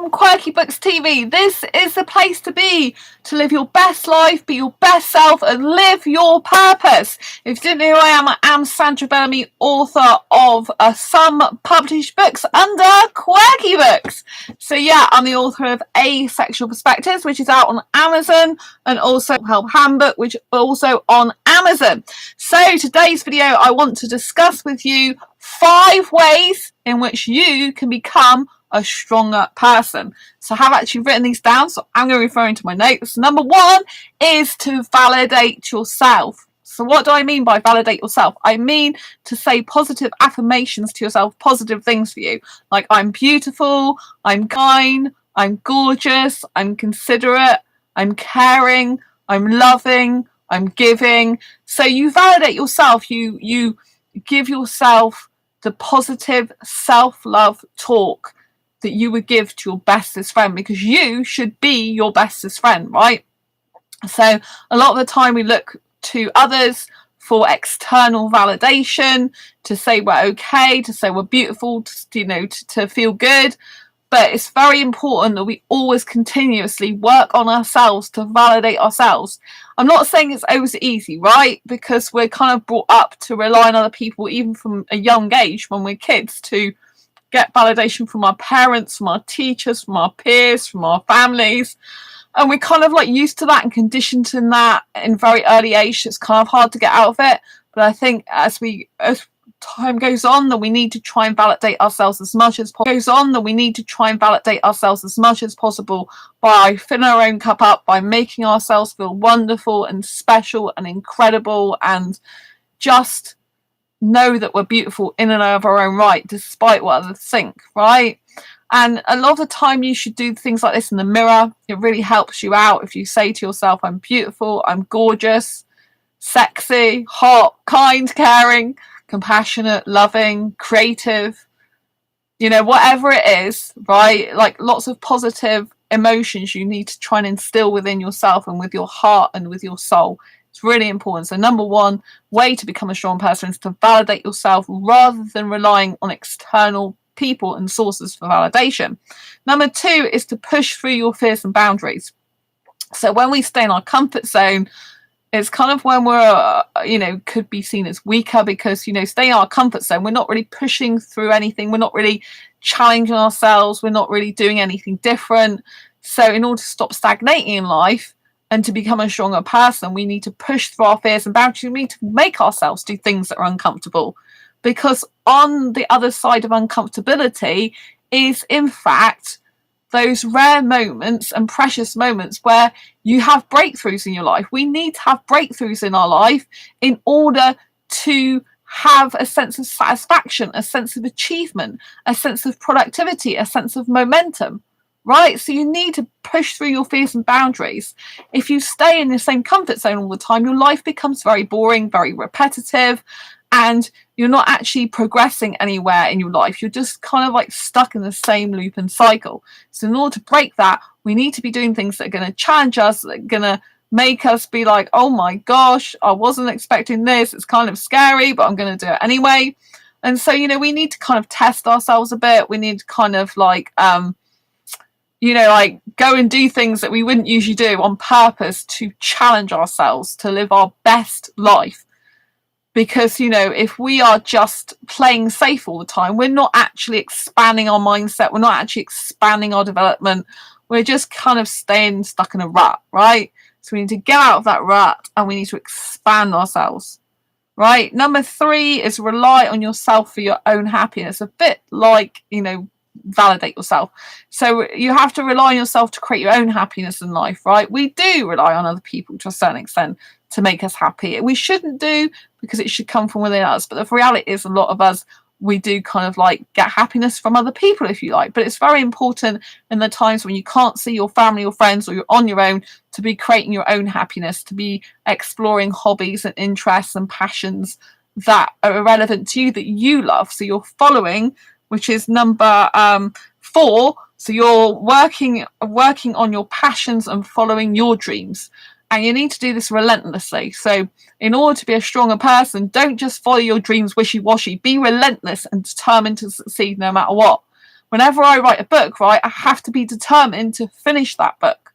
from Quirky Books TV. This is the place to be, to live your best life, be your best self, and live your purpose. If you didn't know who I am Sandra Bellamy, author of some published books under Quirky Books. So yeah, I'm the author of Asexual Perspectives, which is out on Amazon, and also Help Handbook, which is also on Amazon. So today's video, I want to discuss with you 5 ways in which you can become a stronger person. So I have actually written these down, so I'm going to refer to my notes. Number 1 is to validate yourself. So what do I mean by validate yourself? I mean to say positive affirmations to yourself, positive things for you. Like, I'm beautiful, I'm kind, I'm gorgeous, I'm considerate, I'm caring, I'm loving, I'm giving. So you validate yourself, you give yourself the positive self-love talk that you would give to your bestest friend, because you should be your bestest friend, right? So a lot of the time we look to others for external validation, to say we're okay, to say we're beautiful, to feel good. But it's very important that we always continuously work on ourselves to validate ourselves. I'm not saying it's always easy, right? Because we're kind of brought up to rely on other people, even from a young age when we're kids, to get validation from our parents, from our teachers, from our peers, from our families. And we're kind of like used to that and conditioned in that in very early age. It's kind of hard to get out of it. But I think as time goes on, that we need to try and validate ourselves as much as possible. By filling our own cup up, by making ourselves feel wonderful and special and incredible, and just know that we're beautiful in and of our own right, despite what others think, right? And a lot of the time you should do things like this in the mirror. It really helps you out if you say to yourself, I'm beautiful, I'm gorgeous, sexy, hot, kind, caring, compassionate, loving, creative, whatever it is, right? Like, lots of positive emotions you need to try and instill within yourself and with your heart and with your soul. It's really important. So number 1 way to become a strong person is to validate yourself rather than relying on external people and sources for validation. Number 2 is to push through your fears and boundaries. So when we stay in our comfort zone, it's kind of when we're, could be seen as weaker, because, staying in our comfort zone, we're not really pushing through anything. We're not really challenging ourselves. We're not really doing anything different. So in order to stop stagnating in life and to become a stronger person, we need to push through our fears and boundaries. We need to make ourselves do things that are uncomfortable, because on the other side of uncomfortability is, in fact, those rare moments and precious moments where you have breakthroughs in your life. We need to have breakthroughs in our life in order to have a sense of satisfaction, a sense of achievement, a sense of productivity, a sense of momentum, right? So you need to push through your fears and boundaries. If you stay in the same comfort zone all the time, your life becomes very boring, very repetitive, and you're not actually progressing anywhere in your life. You're just kind of like stuck in the same loop and cycle. So in order to break that, we need to be doing things that are going to challenge us, that are going to make us be like, oh my gosh, I wasn't expecting this. It's kind of scary, but I'm going to do it anyway. And so, we need to kind of test ourselves a bit. We need to kind of like, go and do things that we wouldn't usually do on purpose to challenge ourselves to live our best life. Because, if we are just playing safe all the time, we're not actually expanding our mindset. We're not actually expanding our development. We're just kind of staying stuck in a rut, right? So we need to get out of that rut and we need to expand ourselves, right? Number 3 is rely on yourself for your own happiness. A bit like, validate yourself. So you have to rely on yourself to create your own happiness in life, right? We do rely on other people to a certain extent to make us happy. We shouldn't do, because it should come from within us. But the reality is, a lot of us, we do kind of like get happiness from other people, if you like. But it's very important in the times when you can't see your family or friends, or you're on your own, to be creating your own happiness, to be exploring hobbies and interests and passions that are relevant to you, that you love. So you're following, which is number 4. So you're working on your passions and following your dreams. And you need to do this relentlessly. So in order to be a stronger person, don't just follow your dreams wishy-washy. Be relentless and determined to succeed no matter what. Whenever I write a book, right, I have to be determined to finish that book,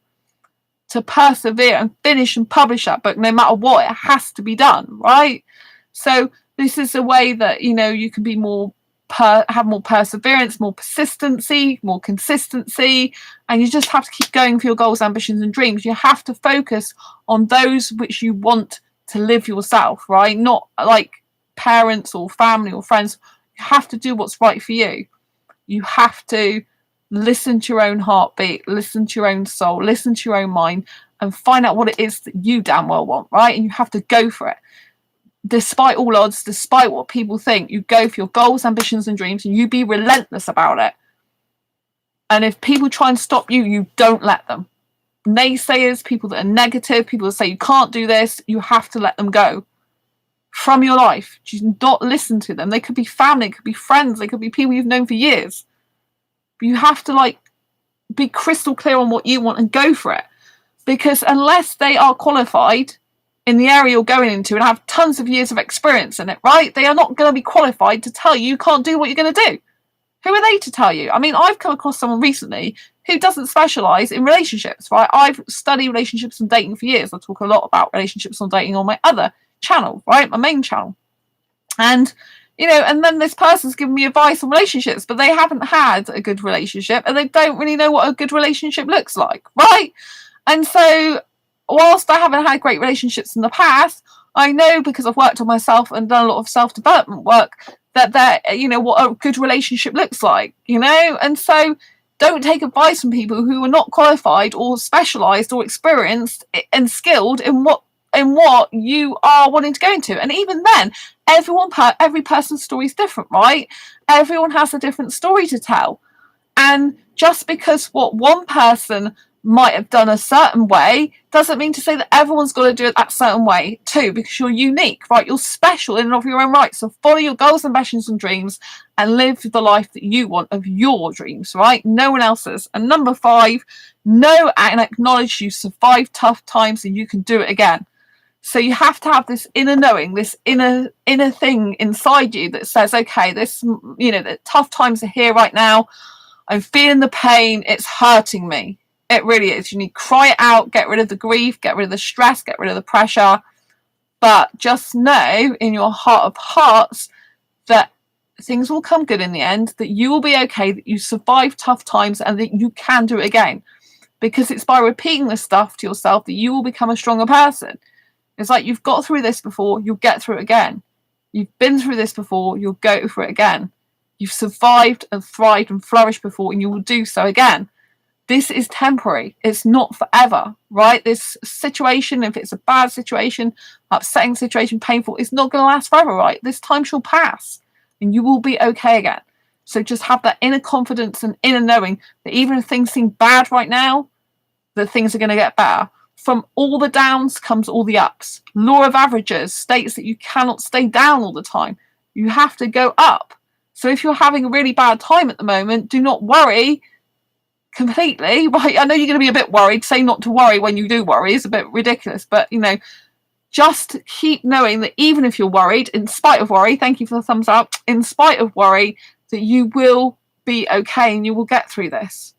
to persevere and finish and publish that book, no matter what. It has to be done, right? So this is a way that, you know, you can be more have more perseverance, more persistency, more consistency, and you just have to keep going for your goals, ambitions, and dreams. You have to focus on those which you want to live yourself, right? Not like parents or family or friends. You have to do what's right for you. You have to listen to your own heartbeat, listen to your own soul, listen to your own mind, and find out what it is that you damn well want, right? And you have to go for it. Despite all odds, despite what people think, you go for your goals, ambitions, and dreams, and you be relentless about it. And if people try and stop you, you don't let them. Naysayers, people that are negative, people that say you can't do this, you have to let them go from your life. Do not listen to them. They could be family, they could be friends, they could be people you've known for years. But you have to like be crystal clear on what you want and go for it. Because unless they are qualified in the area you're going into and have tons of years of experience in it, right? They are not going to be qualified to tell you can't do what you're going to do. Who are they to tell you? I mean, I've come across someone recently who doesn't specialise in relationships, right? I've studied relationships and dating for years. I talk a lot about relationships and dating on my other channel, right? My main channel. And, you know, and then this person's giving me advice on relationships, but they haven't had a good relationship and they don't really know what a good relationship looks like, right? And so whilst I haven't had great relationships in the past, I know because I've worked on myself and done a lot of self-development work that you know, what a good relationship looks like, you know? And so don't take advice from people who are not qualified or specialised or experienced and skilled in what you are wanting to go into. And even then, every person's story is different, right? Everyone has a different story to tell. And just because what one person might have done a certain way doesn't mean to say that everyone's got to do it that certain way too, because you're unique, right? You're special in and of your own right. So follow your goals, ambitions, and dreams and live the life that you want of your dreams, right? No one else's. And number 5, know and acknowledge you survived tough times and you can do it again. So you have to have this inner knowing, this inner thing inside you that says, okay, this, you know, the tough times are here right now. I'm feeling the pain. It's hurting me. It really is. You need to cry it out, get rid of the grief, get rid of the stress, get rid of the pressure. But just know in your heart of hearts that things will come good in the end, that you will be okay, that you survive tough times and that you can do it again. Because it's by repeating this stuff to yourself that you will become a stronger person. It's like you've got through this before, you'll get through it again. You've been through this before, you'll go through it again. You've survived and thrived and flourished before and you will do so again. This is temporary. It's not forever, right? This situation, if it's a bad situation, upsetting situation, painful, it's not going to last forever, right? This time shall pass and you will be okay again. So just have that inner confidence and inner knowing that even if things seem bad right now, that things are going to get better. From all the downs comes all the ups. Law of averages states that you cannot stay down all the time. You have to go up. So if you're having a really bad time at the moment, do not worry completely, right? I know you're going to be a bit worried. Say not to worry when you do worry is a bit ridiculous, but you know, just keep knowing that even if you're worried, in spite of worry, thank you for the thumbs up, in spite of worry, that you will be okay and you will get through this,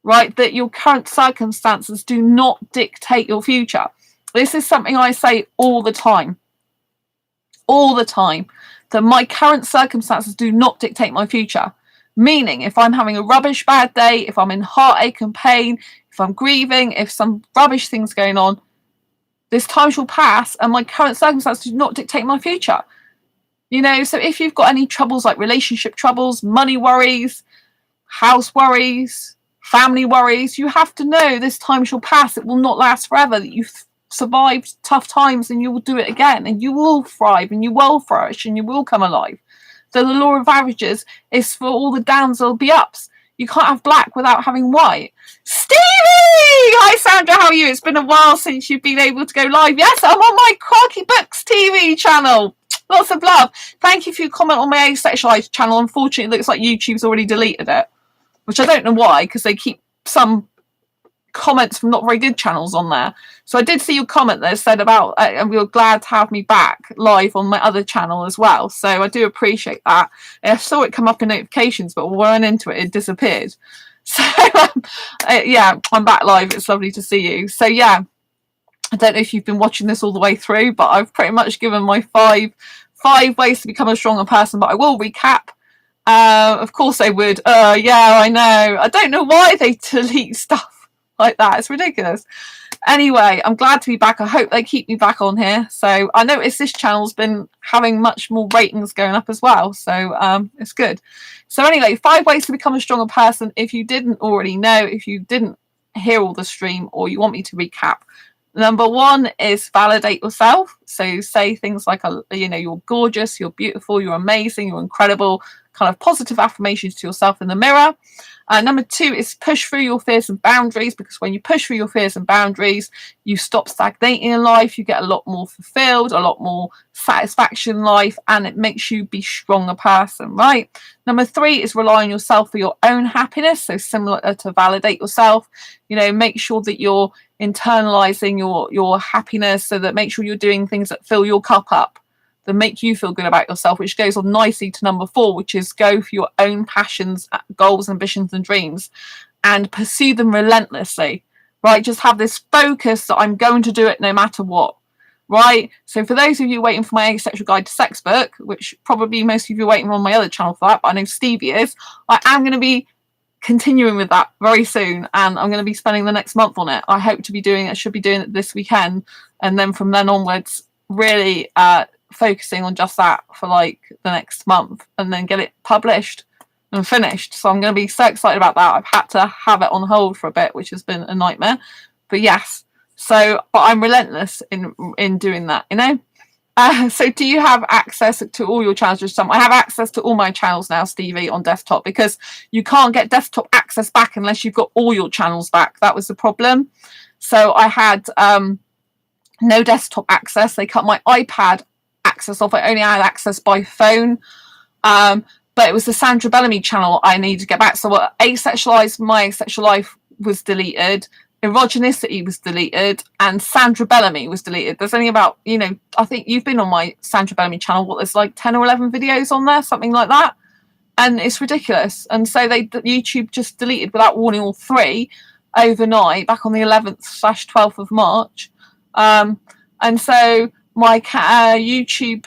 right? That your current circumstances do not dictate your future. This is something I say all the time, that my current circumstances do not dictate my future. Meaning, if I'm having a rubbish bad day, if I'm in heartache and pain, if I'm grieving, if some rubbish thing's going on, this time shall pass and my current circumstances do not dictate my future. You know, so if you've got any troubles like relationship troubles, money worries, house worries, family worries, you have to know this time shall pass. It will not last forever, that you've survived tough times and you will do it again and you will thrive and you will flourish and you will come alive. So the law of averages is for all the downs, there'll be ups. You can't have black without having white. Stevie! Hi, Sandra, how are you? It's been a while since you've been able to go live. Yes, I'm on my Quirky Books TV channel. Lots of love. Thank you for your comment on my asexualized channel. Unfortunately, it looks like YouTube's already deleted it, which I don't know why, because they keep some comments from not very good channels on there. So I did see your comment that said about and we were glad to have me back live on my other channel as well. So I do appreciate that. I saw it come up in notifications, but when I went into it, it disappeared. So yeah, I'm back live. It's lovely to see you. So yeah, I don't know if you've been watching this all the way through, but I've pretty much given my five ways to become a stronger person, but I will recap. Of course I would. Yeah, I know. I don't know why they delete stuff like that. It's ridiculous. Anyway, I'm glad to be back. I hope they keep me back on here. So I noticed this channel's been having much more ratings going up as well. So it's good. So anyway, 5 ways to become a stronger person. If you didn't already know, if you didn't hear all the stream, or you want me to recap, number 1 is validate yourself. So say things like, you know, you're gorgeous, you're beautiful, you're amazing, you're incredible, kind of positive affirmations to yourself in the mirror. Number 2 is push through your fears and boundaries, because when you push through your fears and boundaries, you stop stagnating in life, you get a lot more fulfilled, a lot more satisfaction in life, and it makes you be a stronger person, right? Number 3 is rely on yourself for your own happiness. So similar to validate yourself, you know, make sure that you're internalizing your happiness, so that make sure you're doing things that fill your cup up, that make you feel good about yourself, which goes on nicely to number 4, which is go for your own passions, goals, ambitions and dreams, and pursue them relentlessly, right? Just have this focus that I'm going to do it no matter what, right? So for those of you waiting for my Asexual Guide to Sex book, which probably most of you are waiting on my other channel for that, but I know Stevie is, I am going to be continuing with that very soon, and I'm going to be spending the next month on it. I hope to be doing it, should be doing it this weekend, and then from then onwards really focusing on just that for like the next month, and then get it published and finished. So I'm going to be so excited about that. I've had to have it on hold for a bit, which has been a nightmare, but yes. So but I'm relentless in doing that, you know. So do you have access to all your channels? Just some. I have access to all my channels now, Stevie, on desktop, because you can't get desktop access back unless you've got all your channels back. That was the problem. So I had no desktop access. They cut my iPad access off. I only had access by phone. But it was the Sandra Bellamy channel I needed to get back. So asexualized, my asexual life was deleted. Erogenicity was deleted, and Sandra Bellamy was deleted. There's only about, you know, I think you've been on my Sandra Bellamy channel, what, there's like 10 or 11 videos on there, something like that, and it's ridiculous. And so YouTube just deleted without warning all 3 overnight back on the 11th/12th of March. And so my YouTube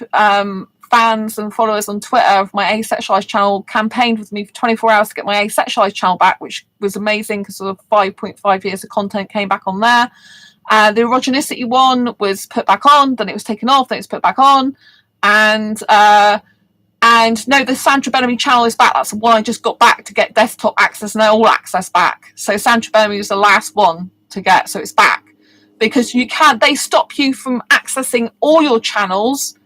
fans and followers on Twitter of my asexualized channel campaigned with me for 24 hours to get my asexualized channel back, which was amazing because sort of 5.5 years of content came back on there. The erogenicity one was put back on, then it was taken off, then it was put back on, and no, the Sandra Bellamy channel is back. That's the one I just got back to get desktop access and all access back. So Sandra Bellamy was the last one to get, so it's back, because they stop you from accessing all your channels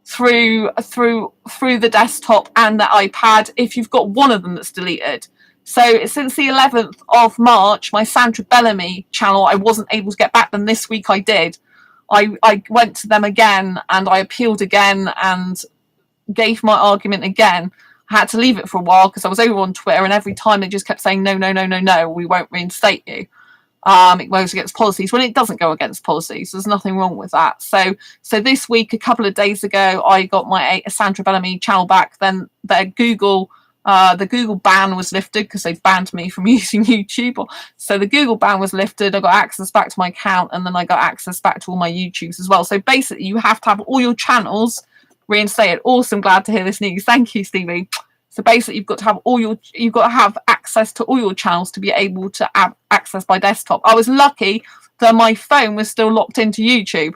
through the desktop and the iPad if you've got one of them that's deleted. So since the 11th of March, my Sandra Bellamy channel, I wasn't able to get back. Then this week I did. I went to them again and I appealed again and gave my argument again. I had to leave it for a while because I was over on Twitter, and every time they just kept saying no, we won't reinstate you. It goes against policies, when it doesn't go against policies. There's nothing wrong with that. So this week, a couple of days ago, I got my Sandra Bellamy channel back. Then the Google ban was lifted because they banned me from using YouTube. So the Google ban was lifted. I got access back to my account, and then I got access back to all my YouTubes as well. So basically, you have to have all your channels reinstated. Awesome, glad to hear this news. Thank you, Stevie. So basically, you've got to have access to all your channels to be able to have access by desktop. I was lucky that my phone was still locked into YouTube,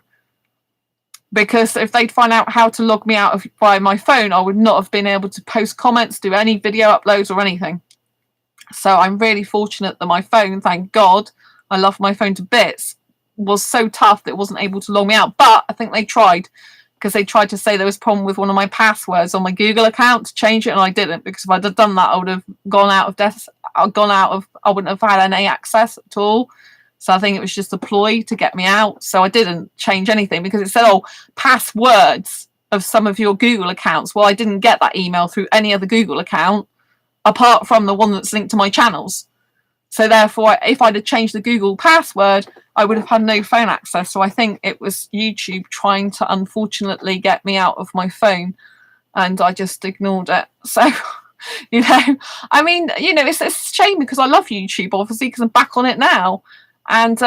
because if they'd find out how to log me out by my phone, I would not have been able to post comments, do any video uploads or anything. So I'm really fortunate that my phone, thank God, I love my phone to bits, was so tough that it wasn't able to log me out. But I think they tried, because they tried to say there was a problem with one of my passwords on my Google account to change it, and I didn't, because if I'd have done that, I would have gone out of I wouldn't have had any access at all. So I think it was just a ploy to get me out. So I didn't change anything, because it said, passwords of some of your Google accounts. Well, I didn't get that email through any other Google account apart from the one that's linked to my channels. So therefore, if I'd have changed the Google password, I would have had no phone access. So I think it was YouTube trying to unfortunately get me out of my phone, and I just ignored it. So, I mean, it's a shame because I love YouTube, obviously, because I'm back on it now. And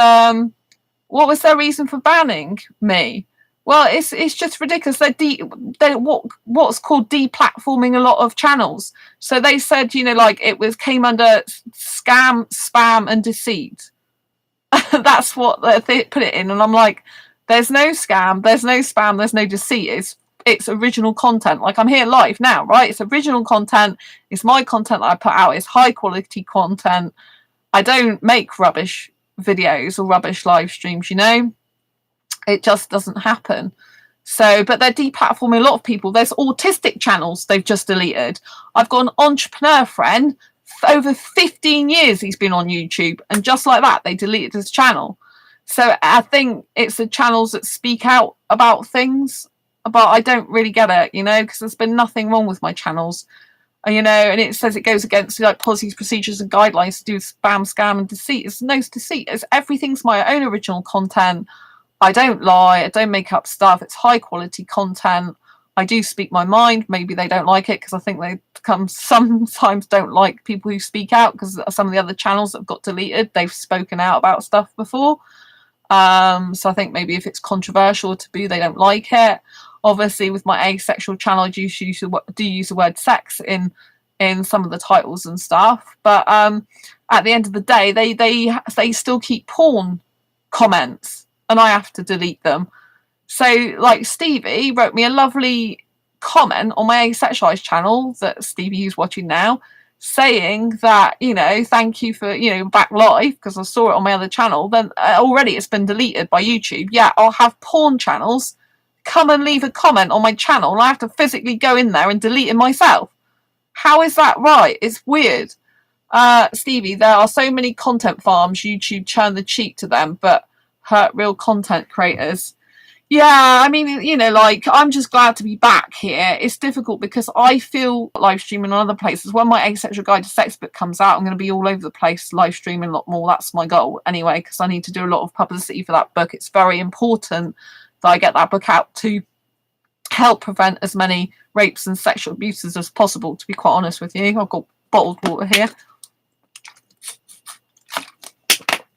what was their reason for banning me? Well, it's just ridiculous. They're what's called deplatforming a lot of channels. So they said, it came under scam, spam, and deceit. That's what they put it in, and I'm like, there's no scam, there's no spam, there's no deceit. It's original content. Like, I'm here live now, right? It's original content. It's my content that I put out. It's high quality content. I don't make rubbish videos or rubbish live streams. It just doesn't happen. So, but they're deplatforming a lot of people. There's autistic channels they've just deleted. I've got an entrepreneur friend, over 15 years he's been on YouTube, and just like that, they deleted his channel. So I think it's the channels that speak out about things, but I don't really get it, because there's been nothing wrong with my channels. And it says it goes against policies, procedures, and guidelines to do with spam, scam, and deceit. It's no deceit. Everything's my own original content. I don't lie. I don't make up stuff. It's high quality content. I do speak my mind. Maybe they don't like it because I think they sometimes don't like people who speak out, because some of the other channels that have got deleted, they've spoken out about stuff before. So I think maybe if it's controversial or taboo, they don't like it. Obviously, with my asexual channel, I do use the word sex in some of the titles and stuff. But at the end of the day, they still keep porn comments, and I have to delete them. So, like, Stevie wrote me a lovely comment on my asexualized channel that Stevie who's watching now, saying that, thank you for, back live, because I saw it on my other channel. Then already it's been deleted by YouTube. Yeah, I'll have porn channels come and leave a comment on my channel, and I have to physically go in there and delete it myself. How is that right? It's weird. Stevie, there are so many content farms, YouTube turn the cheek to them, but hurt real content creators. Yeah, I mean, I'm just glad to be back here. It's difficult because I feel live streaming in other places. When my Asexual Guide to Sex book comes out, I'm going to be all over the place live streaming a lot more. That's my goal anyway, because I need to do a lot of publicity for that book. It's very important that I get that book out to help prevent as many rapes and sexual abuses as possible, to be quite honest with you. I've got bottled water here.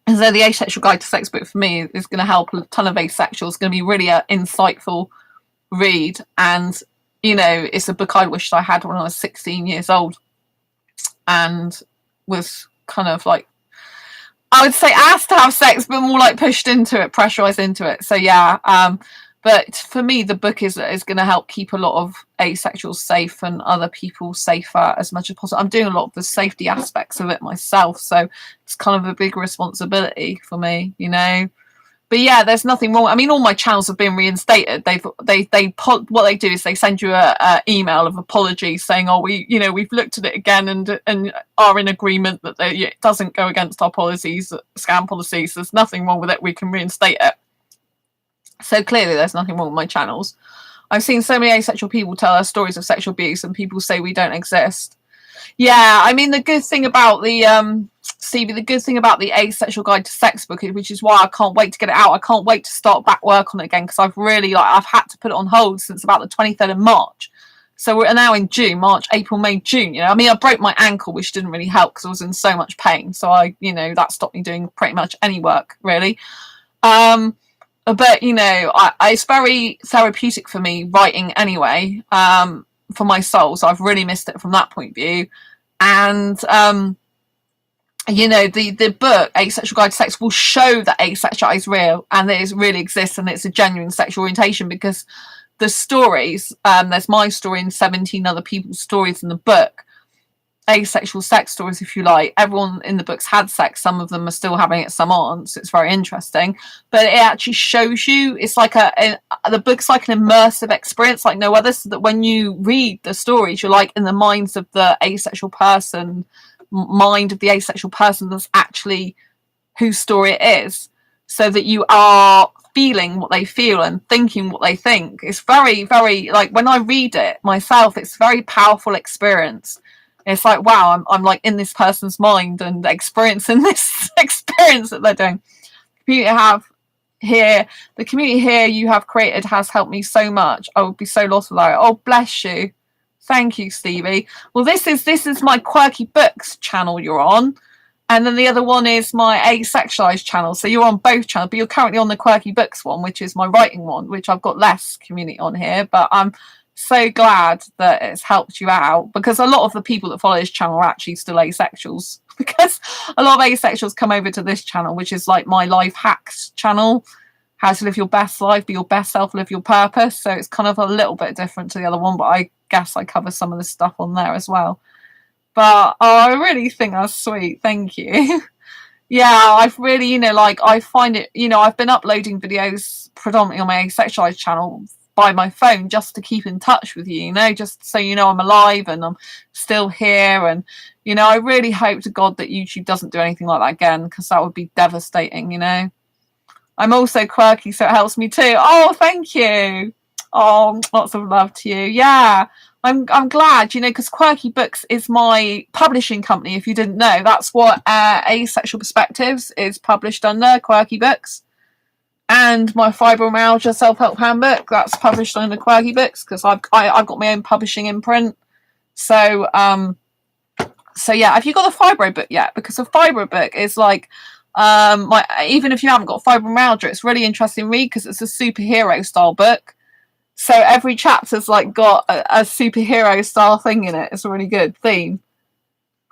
And so the Asexual Guide to Sex book for me is going to help a ton of asexuals. It's going to be really an insightful read. And, it's a book I wished I had when I was 16 years old. And was kind of like, I would say asked to have sex, but more like pushed into it, pressurized into it. So yeah, but for me, the book is going to help keep a lot of asexuals safe and other people safer as much as possible. I'm doing a lot of the safety aspects of it myself, so it's kind of a big responsibility for me, But yeah, there's nothing wrong. I mean, all my channels have been reinstated. What they do is they send you a email of apology saying, "Oh, we've looked at it again and are in agreement that it doesn't go against our policies, scam policies. There's nothing wrong with it. We can reinstate it." So clearly there's nothing wrong with my channels. I've seen so many asexual people tell us stories of sexual abuse, and people say we don't exist. Yeah, I mean, the good thing about the Stevie, the good thing about the Asexual Guide to Sex book, which is why I can't wait to get it out. I can't wait to start back work on it again, because I've had to put it on hold since about the 23rd of March. So we're now in June, March, April, May, June. I mean, I broke my ankle, which didn't really help because I was in so much pain. So that stopped me doing pretty much any work, really. But it's very therapeutic for me writing anyway, for my soul. So I've really missed it from that point of view. And the book Asexual Guide to Sex will show that asexuality is real and that it really exists and it's a genuine sexual orientation, because the stories, there's my story and 17 other people's stories in the book, asexual sex stories, if you like. Everyone in the books had sex. Some of them are still having it, some aren't. So it's very interesting. But it actually shows you, it's like the book's like an immersive experience like no other, so that when you read the stories, you're like in the minds of the asexual person, mind of the asexual person that's actually whose story it is, so that you are feeling what they feel and thinking what they think. It's very, very, like when I read it myself, it's a very powerful experience. It's like, wow, I'm like in this person's mind and experiencing this experience that they're doing. The community here you have created has helped me so much. I would be so lost without it. Oh, bless you. Thank you, Stevie. Well, this is my Quirky Books channel you're on. And then the other one is my asexualized channel. So you're on both channels, but you're currently on the Quirky Books one, which is my writing one, which I've got less community on here. But I'm so glad that it's helped you out, because a lot of the people that follow this channel are actually still asexuals, because a lot of asexuals come over to this channel, which is like my life hacks channel, how to live your best life, be your best self, live your purpose. So it's kind of a little bit different to the other one, but I guess I cover some of the stuff on there as well. But I really think that's sweet. Thank you. Yeah, I've really, like, I find it, I've been uploading videos predominantly on my asexualized channel by my phone just to keep in touch with you, just so I'm alive and I'm still here. And, I really hope to God that YouTube doesn't do anything like that again, because that would be devastating, I'm also quirky, so it helps me too. Oh, thank you. Oh, lots of love to you. Yeah. I'm glad, because Quirky Books is my publishing company. If you didn't know, that's what Asexual Perspectives is published under, Quirky Books. And my Fibromyalgia Self-Help Handbook, that's published under Quirky Books, because I've got my own publishing imprint. So yeah, have you got the Fibro book yet? Because the Fibro book is like, even if you haven't got fibromyalgia, it's really interesting read, because it's a superhero style book. So every chapter's like got a superhero style thing in it. It's a really good theme.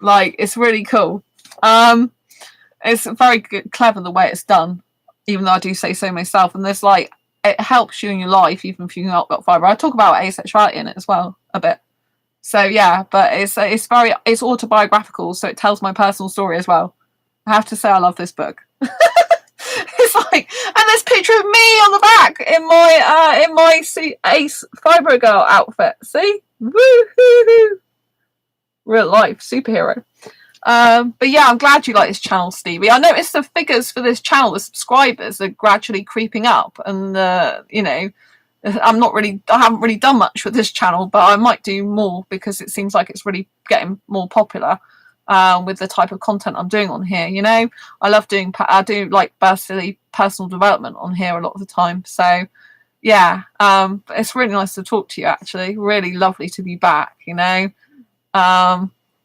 Like, it's really cool. It's very good, clever the way it's done, even though I do say so myself. And there's like, it helps you in your life, even if you've not got fibre. I talk about asexuality in it as well a bit. So yeah, but it's autobiographical, so it tells my personal story as well. I have to say, I love this book. It's like, and there's a picture of me on the back in my Ace Fibro Girl outfit. See, woo-hoo-hoo. Real life superhero. But yeah, I'm glad you like this channel, Stevie. I noticed the figures for this channel, the subscribers, are gradually creeping up, and I haven't really done much with this channel, but I might do more, because it seems like it's really getting more popular. With the type of content I'm doing on here, I do like silly personal development on here a lot of the time. So yeah, it's really nice to talk to you, actually. Really lovely to be back,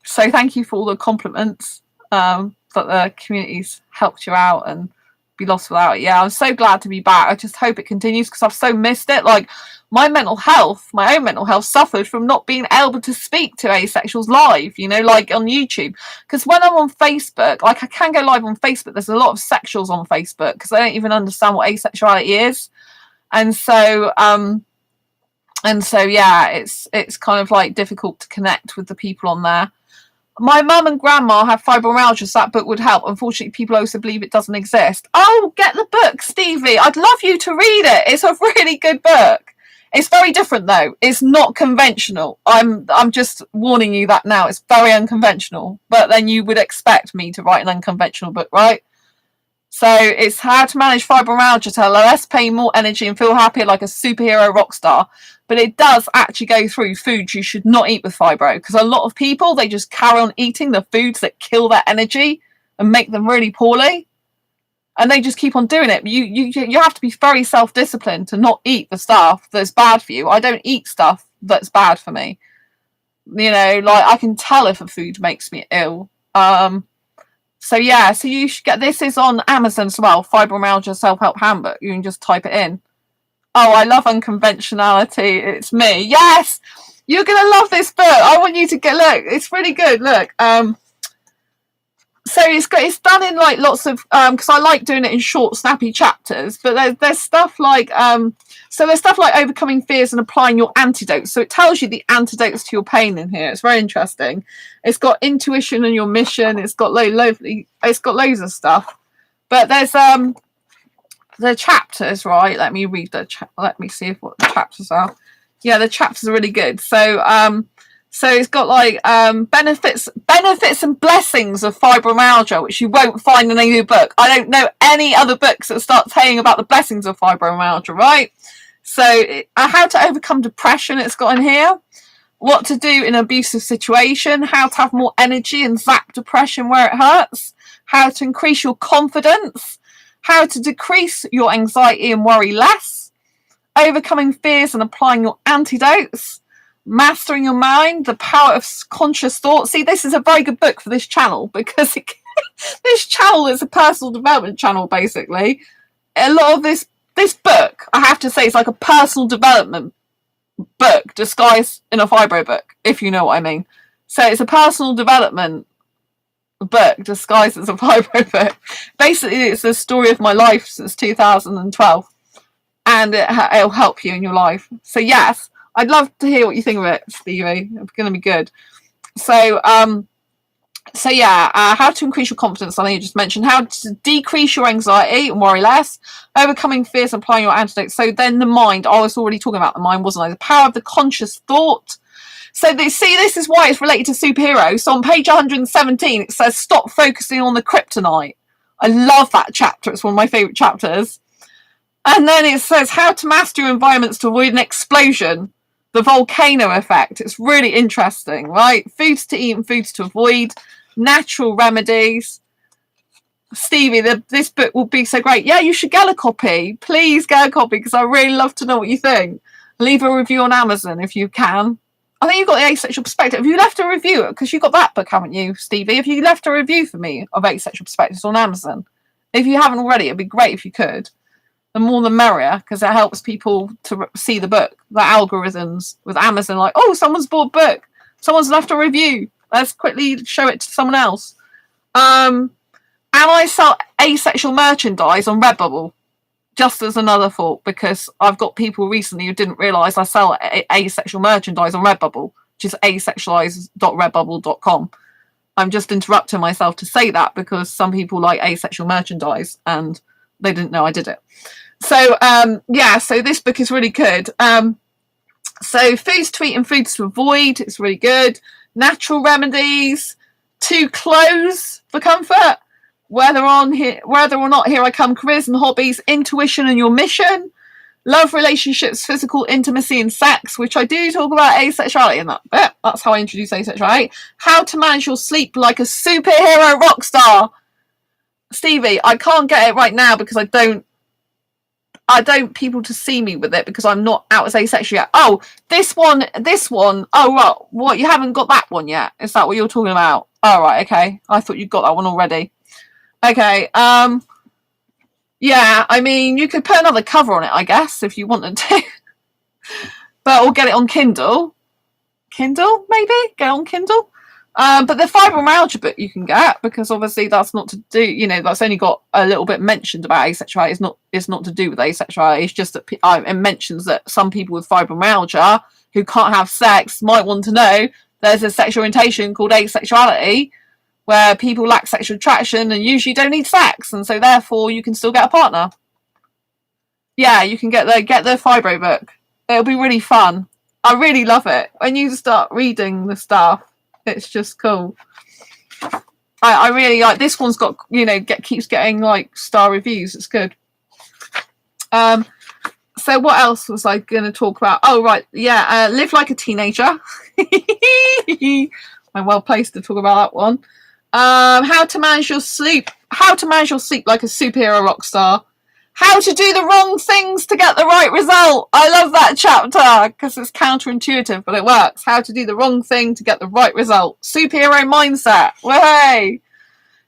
so thank you for all the compliments, that the community's helped you out and be lost without it. Yeah, I'm so glad to be back. I just hope it continues, because I've so missed it. Like, my own mental health suffered from not being able to speak to asexuals live, like on YouTube. Because when I'm on Facebook, like, I can go live on Facebook, there's a lot of sexuals on Facebook, because they don't even understand what asexuality is. And so yeah, it's kind of like difficult to connect with the people on there. My mum and grandma have fibromyalgia, so that book would help. Unfortunately, people also believe it doesn't exist. Oh, get the book, Stevie. I'd love you to read it. It's a really good book. It's very different, though. It's not conventional. I'm just warning you that now. It's very unconventional. But then you would expect me to write an unconventional book, right? So it's how to manage fibromyalgia to have less pain, more energy, and feel happier like a superhero rock star. But it does actually go through foods you should not eat with fibro, because a lot of people, they just carry on eating the foods that kill their energy and make them really poorly. And they just keep on doing it. You have to be very self-disciplined to not eat the stuff that's bad for you. I don't eat stuff that's bad for me. Like, I can tell if a food makes me ill. So yeah, so you should get, this is on Amazon as well, Fibromyalgia Self-Help Handbook. You can just type it in. Oh, I love unconventionality. It's me. Yes! You're going to love this book. I want you to look, it's really good. Look, so it's done in like lots of, because I like doing it in short, snappy chapters, but there's stuff like, so there's stuff like overcoming fears and applying your antidotes. So it tells you the antidotes to your pain in here. It's very interesting. It's got intuition and your mission. It's got loads of stuff. But there's the chapters, right? Let me read let me see what the chapters are. Yeah, the chapters are really good. So it's got like benefits and blessings of fibromyalgia, which you won't find in any book. I don't know any other books that start saying about the blessings of fibromyalgia, right? So how to overcome depression, it's got in here. what to do in an abusive situation, how to have more energy and zap depression where it hurts, how to increase your confidence, how to decrease your anxiety and worry less, overcoming fears and applying your antidotes, mastering your mind, the power of conscious thought. See, this is a very good book for this channel because this channel is a personal development channel, basically. A lot of this book, I have to say, is like a personal development book disguised in a fibro book, if you know what I mean. So it's a personal development book disguised as a fibro book. Basically, it's the story of my life since 2012, and it'll help you in your life. So yes, I'd love to hear what you think of it, Stevie. It's going to be good. So how to increase your confidence, I think you just mentioned. How to decrease your anxiety and worry less. Overcoming fears and applying your antidotes. So then the mind, I was already talking about the mind, wasn't I? The power of the conscious thought. So this is why it's related to superheroes. So on page 117, it says, stop focusing on the kryptonite. I love that chapter. It's one of my favourite chapters. And then it says, how to master your environments to avoid an explosion. The volcano effect. It's really interesting, right? Foods to eat and foods to avoid. Natural remedies. Stevie, this book will be so great. Yeah, you should get a copy. Please get a copy because I really love to know what you think. Leave a review on Amazon if you can. I think you've got the Asexual Perspective. Have you left a review? Because you've got that book, haven't you, Stevie? Have you left a review for me of Asexual Perspectives on Amazon? If you haven't already, it'd be great if you could. The more the merrier, because it helps people to see the book. The algorithms with Amazon, like, oh, someone's bought a book. Someone's left a review. Let's quickly show it to someone else. And I sell asexual merchandise on Redbubble, just as another thought, because I've got people recently who didn't realise I sell asexual merchandise on Redbubble, which is asexualize.redbubble.com. I'm just interrupting myself to say that because some people like asexual merchandise and they didn't know I did it. So, so this book is really good. So foods to eat and foods to avoid, it's really good. Natural remedies, 2 clothes for comfort, whether or not here I come, careers and hobbies, intuition and your mission, love, relationships, physical intimacy and sex, which I do talk about asexuality in that bit. That's how I introduce asexuality. How to manage your sleep like a superhero rock star. Stevie, I can't get it right now because I don't people to see me with it because I'm not out as asexual yet. Oh, this one. Oh, right. What, you haven't got that one yet? Is that what you're talking about? Oh, right, okay. I thought you'd got that one already. Okay, yeah, I mean, you could put another cover on it, I guess, if you wanted to. But, or get it on Kindle. Kindle, maybe? Get it on Kindle. But the fibromyalgia book you can get, because obviously that's not to do, that's only got a little bit mentioned about asexuality. It's not to do with asexuality. It's just that it mentions that some people with fibromyalgia who can't have sex might want to know there's a sexual orientation called asexuality where people lack sexual attraction and usually don't need sex, and so therefore you can still get a partner. Yeah, you can get the fibro book. It'll be really fun. I really love it. When you start reading the stuff, it's just cool. I really like this one's got, keeps getting like star reviews. It's good. So what else was I going to talk about? Oh, right. Yeah. Live like a teenager. I'm well placed to talk about that one. How to manage your sleep. How to manage your sleep like a superhero rock star. How to do the wrong things to get the right result. I love that chapter because it's counterintuitive, but it works. How to do the wrong thing to get the right result. Superhero mindset. Way.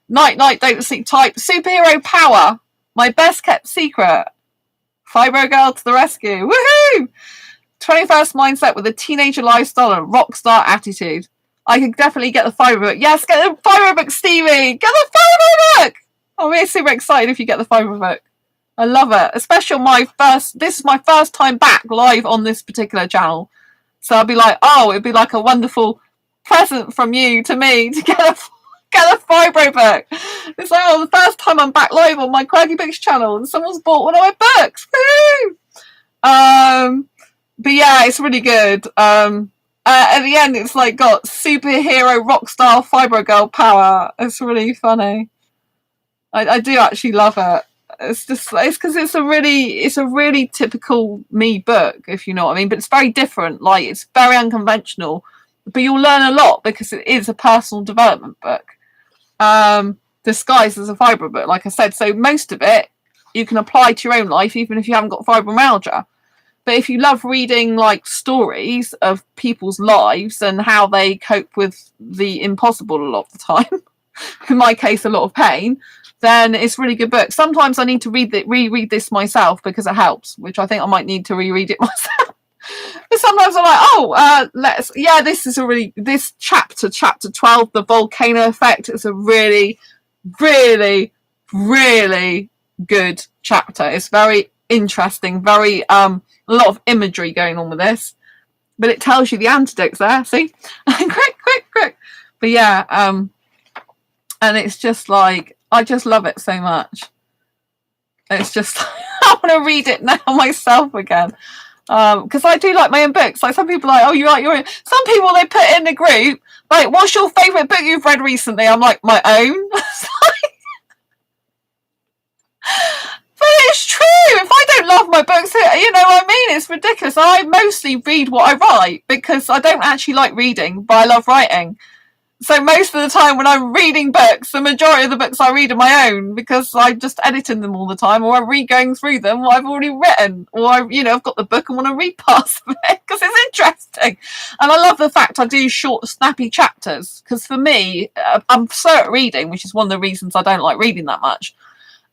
Night, don't sleep type. Superhero power. My best kept secret. Fibro girl to the rescue. Woohoo! 21st mindset with a teenager lifestyle and rock star attitude. I could definitely get the fibro book. Yes, get the fibro book, Stevie. Get the fibro book. I'm really super excited if you get the fibro book. I love it, especially on this is my first time back live on this particular channel. So I'll be like, it'd be like a wonderful present from you to me to get a fibro book. It's like, the first time I'm back live on my Quirky Books channel and someone's bought one of my books. Woo! But yeah, it's really good. At the end, it's like got superhero rock star fibro girl power. It's really funny. I do actually love it. It's because it's a really typical me book, if you know what I mean. But it's very different. Like, it's very unconventional, but you'll learn a lot because it is a personal development book, disguised as a fibre book, like I said. So most of it you can apply to your own life, even if you haven't got fibromyalgia. But if you love reading like stories of people's lives and how they cope with the impossible a lot of the time, in my case, a lot of pain, then it's a really good book. Sometimes I need to reread this myself because it helps, which I think I might need to reread it myself. But sometimes I'm like, this chapter 12, the volcano effect, is a really, really, really good chapter. It's very interesting, very a lot of imagery going on with this, but it tells you the antidotes there. See, quick. But yeah, and it's just like, I just love it so much. It's just I want to read it now myself again, because I do like my own books. Like, some people are like, oh, you like your own. Some people, they put in the group like, what's your favourite book you've read recently? I'm like, my own. But it's true. If I don't love my books, you know what I mean? It's ridiculous. I mostly read what I write because I don't actually like reading, but I love writing. So most of the time when I'm reading books, the majority of the books I read are my own, because I'm just editing them all the time, or I'm re-going through them what I've already written, or I've got the book and want to read parts of it because it's interesting. And I love the fact I do short, snappy chapters, because for me, I'm slow at reading, which is one of the reasons I don't like reading that much.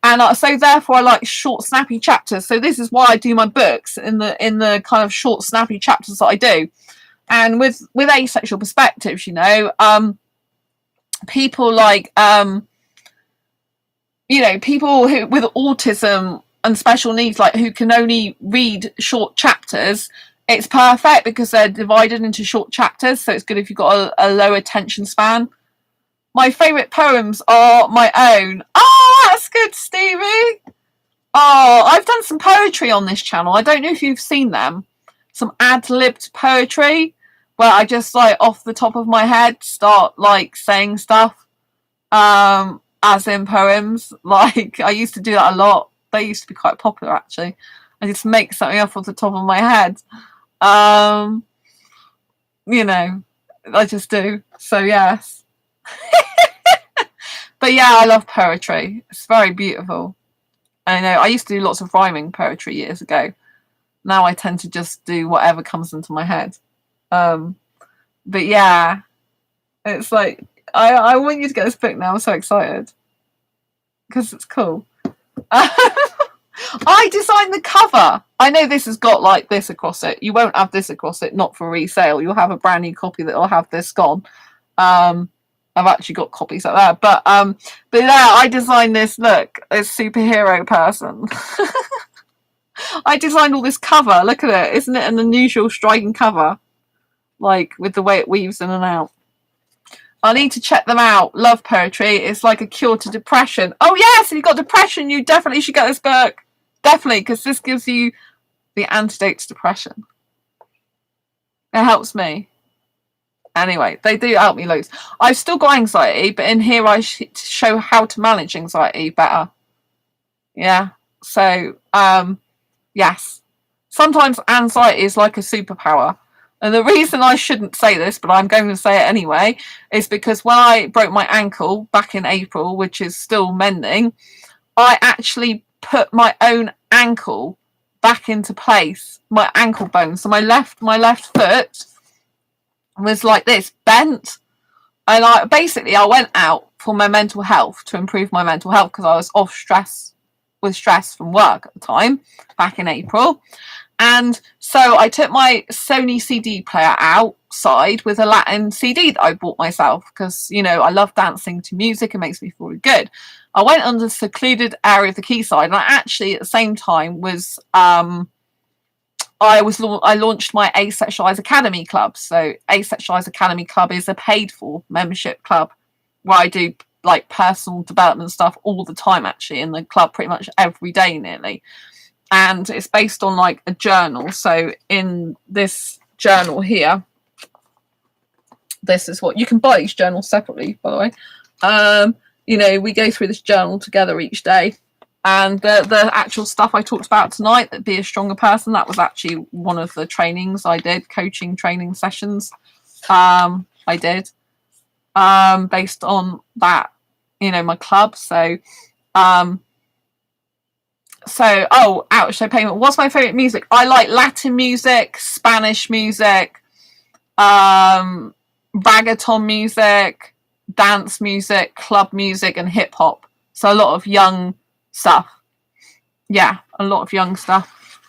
And so therefore I like short, snappy chapters. So this is why I do my books in the kind of short, snappy chapters that I do. And with asexual perspectives, people like people who with autism and special needs, like, who can only read short chapters, it's perfect because they're divided into short chapters. So it's good if you've got a low attention span. My favourite poems are my own. Oh, that's good, Stevie. Oh, I've done some poetry on this channel. I don't know if you've seen them. Some ad-libbed poetry where I just, like, off the top of my head start, like, saying stuff, as in poems. Like, I used to do that a lot. They used to be quite popular, actually. I just make something up off the top of my head. I just do. So, yes. But yeah, I love poetry. It's very beautiful. I know I used to do lots of rhyming poetry years ago. Now I tend to just do whatever comes into my head. But yeah, it's like, I want you to get this book now. I'm so excited because it's cool. I designed the cover. I know this has got like this across it. You won't have this across it, not for resale. You'll have a brand new copy that will have this gone. I've actually got copies like that, but yeah, I designed this. Look, a superhero person. I designed all this cover. Look at it. Isn't it an unusual, striking cover? Like, with the way it weaves in and out. I need to check them out. Love poetry. It's like a cure to depression. Oh yes, if you've got depression, you definitely should get this book. Definitely, because this gives you the antidote to depression. It helps me. Anyway, they do help me loads. I've still got anxiety, but in here I show how to manage anxiety better. Yeah. So, yes. Sometimes anxiety is like a superpower. And the reason I shouldn't say this, but I'm going to say it anyway, is because when I broke my ankle back in April, which is still mending, I actually put my own ankle back into place, my ankle bone. So my left foot was like this, bent. And I went out for my mental health, to improve my mental health, because I was off with stress from work at the time, back in April. And so I took my Sony CD player outside with a Latin CD that I bought myself, because, I love dancing to music. It makes me feel really good. I went on the secluded area of the quayside, and I actually, at the same time, was I launched my Asexualized Academy Club. So Asexualized Academy Club is a paid-for membership club where I do like personal development stuff all the time, actually, in the club pretty much every day nearly. And it's based on like a journal. So in this journal here, this is what you can buy these journals separately, by the way. We go through this journal together each day. And the actual stuff I talked about tonight, that be a stronger person, that was actually one of the trainings I did, coaching training sessions. I did based on that, my club. So ouch, so payment. What's my favorite music? I like Latin music, Spanish music, reggaeton music, dance music, club music, and hip hop. So a lot of young stuff. Yeah, a lot of young stuff.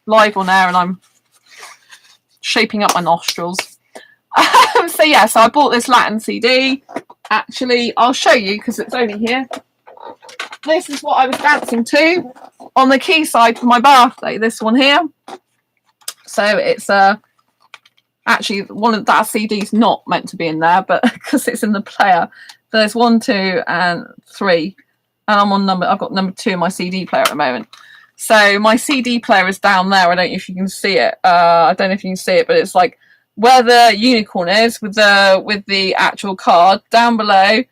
Live on air, and I'm shaping up my nostrils. So I bought this Latin CD. Actually, I'll show you because it's only here. This is what I was dancing to on the quayside for my birthday. This one here. So it's actually one of that CD's not meant to be in there, but because it's in the player. There's 1, 2, and 3, and I've got number 2 in my CD player at the moment. So my CD player is down there. I don't know if you can see it. I don't know if you can see it, but it's like where the unicorn is with the actual card down below.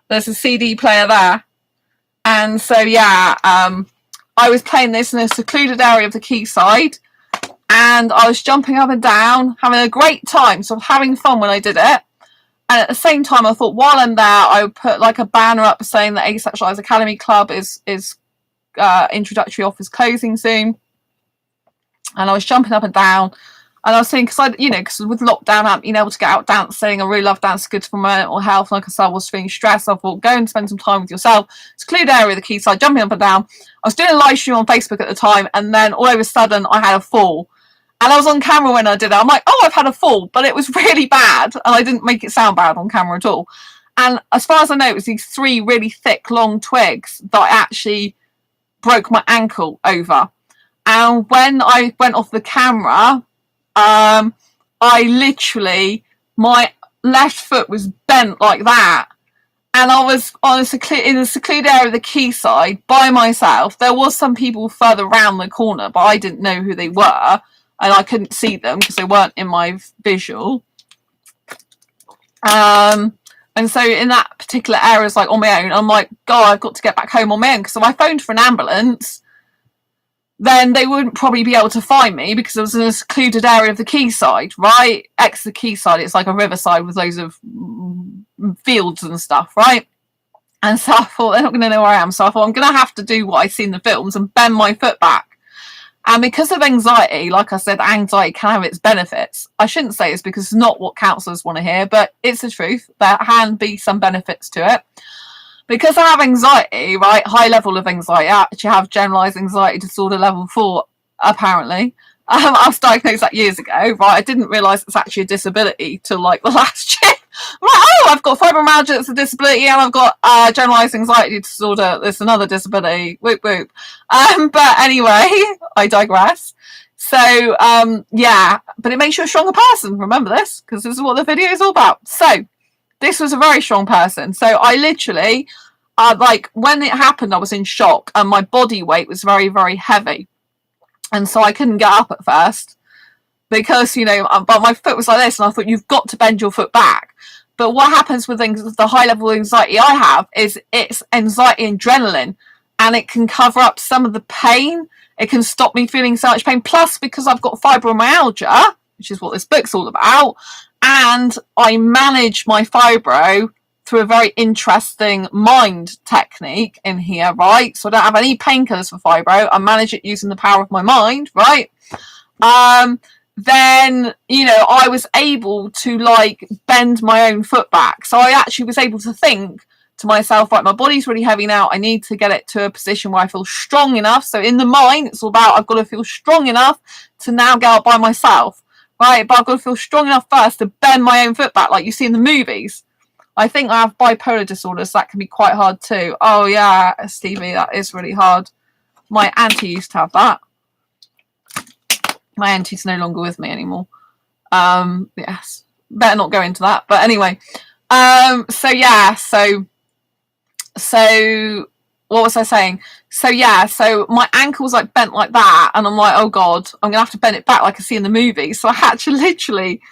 There's a CD player there, and so I was playing this in a secluded area of the quayside, and I was jumping up and down, having a great time. So having fun when I did it. And at the same time, I thought while I'm there, I would put like a banner up saying that Asexualized Academy Club is introductory offers closing soon. And I was jumping up and down, and I was thinking, because with lockdown, I haven't been able to get out dancing. I really love dance; good for my mental health. Like I said, I was feeling stressed. I thought, go and spend some time with yourself. Secluded area of the quayside, jumping up and down. I was doing a live stream on Facebook at the time, and then all of a sudden, I had a fall. And I was on camera when I did it. I'm like, oh, I've had a fall, but it was really bad. And I didn't make it sound bad on camera at all. And as far as I know, it was these 3 really thick, long twigs that I actually broke my ankle over. And when I went off the camera, my left foot was bent like that. And I was in a secluded area of the quayside by myself. There was some people further around the corner, but I didn't know who they were. And I couldn't see them because they weren't in my visual. And so in that particular area, it's like on my own. I'm like, God, I've got to get back home on my own. Because if I phoned for an ambulance, then they wouldn't probably be able to find me because it was in a secluded area of the quayside, right? The quayside, it's like a riverside with loads of fields and stuff, right? And so I thought, they're not going to know where I am. So I thought, I'm going to have to do what I see in the films and bend my foot back. And because of anxiety, like I said, anxiety can have its benefits. I shouldn't say it's because it's not what counsellors want to hear, but it's the truth. There can be some benefits to it. Because I have anxiety, right, high level of anxiety, I actually have generalised anxiety disorder level 4, apparently. I was diagnosed that years ago, right? I didn't realise it's actually a disability till like the last year. I'm like, oh, I've got fibromyalgia, that's a disability, and I've got generalised anxiety disorder, there's another disability. Whoop, whoop. But anyway, I digress. So, but it makes you a stronger person. Remember this, because this is what the video is all about. So, this was a very strong person. So, I literally, when it happened, I was in shock, and my body weight was very, very heavy. And so I couldn't get up at first because, but my foot was like this, and I thought, you've got to bend your foot back. But what happens with the high level of anxiety I have is it's anxiety and adrenaline, and it can cover up some of the pain. It can stop me feeling so much pain. Plus, because I've got fibromyalgia, which is what this book's all about, and I manage my fibro through a very interesting mind technique in here, right? So I don't have any painkillers for fibro. I manage it using the power of my mind, right? Then, I was able to bend my own foot back. So I actually was able to think to myself, right, my body's really heavy now. I need to get it to a position where I feel strong enough. So in the mind, it's all about, I've got to feel strong enough to now go out by myself, right? But I've got to feel strong enough first to bend my own foot back, like you see in the movies. I think I have bipolar disorder, so that can be quite hard too. Oh yeah, Stevie, that is really hard. My auntie used to have that. My auntie's no longer with me anymore. Yes, better not go into that. But anyway, so what was I saying? So my ankle was bent like that, and I'm like, oh God, I'm gonna have to bend it back like I see in the movie. So I had to literally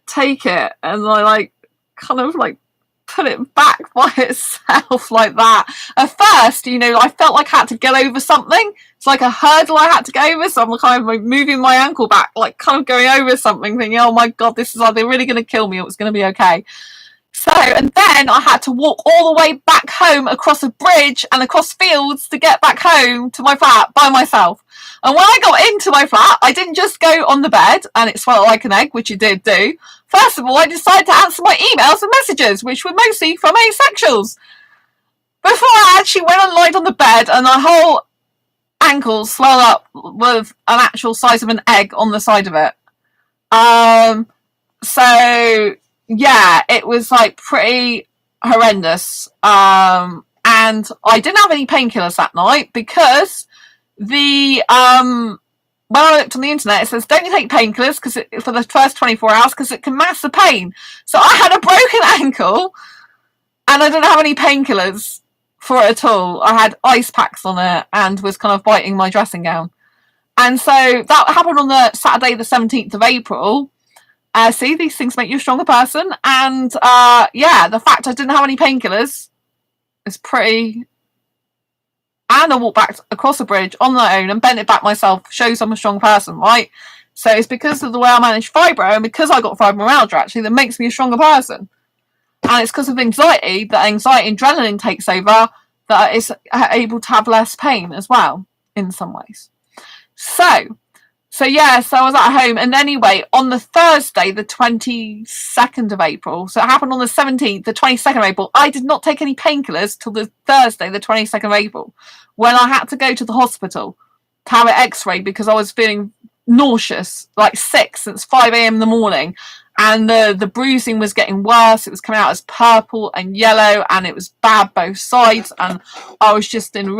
take it and I kind of put it back by itself like that. At first, you know, I felt like I had to get over something. It's like a hurdle I had to get over. So I'm kind of like moving my ankle back, like kind of going over something, thinking, oh my God, this is either really going to kill me or it's going to be okay. So, and then I had to walk all the way back home across a bridge and across fields to get back home to my flat by myself. And when I got into my flat, I didn't just go on the bed and it smelled like an egg, which it did do. First of all, I decided to answer my emails and messages, which were mostly from asexuals. Before I actually went and lied on the bed and my whole ankle swelled up with an actual size of an egg on the side of it. So yeah, it was like pretty horrendous. And I didn't have any painkillers that night because when I looked on the internet, it says don't take painkillers for the first 24 hours because it can mask the pain. So I had a broken ankle and I didn't have any painkillers for it at all. I had ice packs on it and was kind of biting my dressing gown. And so that happened on the Saturday, the 17th of April. See, these things make you a stronger person. And yeah, the fact I didn't have any painkillers is pretty... And I walked back across the bridge on my own and bent it back myself, shows I'm a strong person, right? So it's because of the way I manage fibro and because I got fibromyalgia, actually, that makes me a stronger person. And it's because of anxiety, that anxiety and adrenaline takes over, that it's able to have less pain as well, in some ways. So yeah, so I was at home, and anyway, on the Thursday, the 22nd of April, so it happened on the 17th, the 22nd of April, I did not take any painkillers till the Thursday, the 22nd of April, when I had to go to the hospital to have an x-ray because I was feeling nauseous, like sick since 5 a.m. in the morning, and the bruising was getting worse. It was coming out as purple and yellow, and it was bad both sides, and I was just in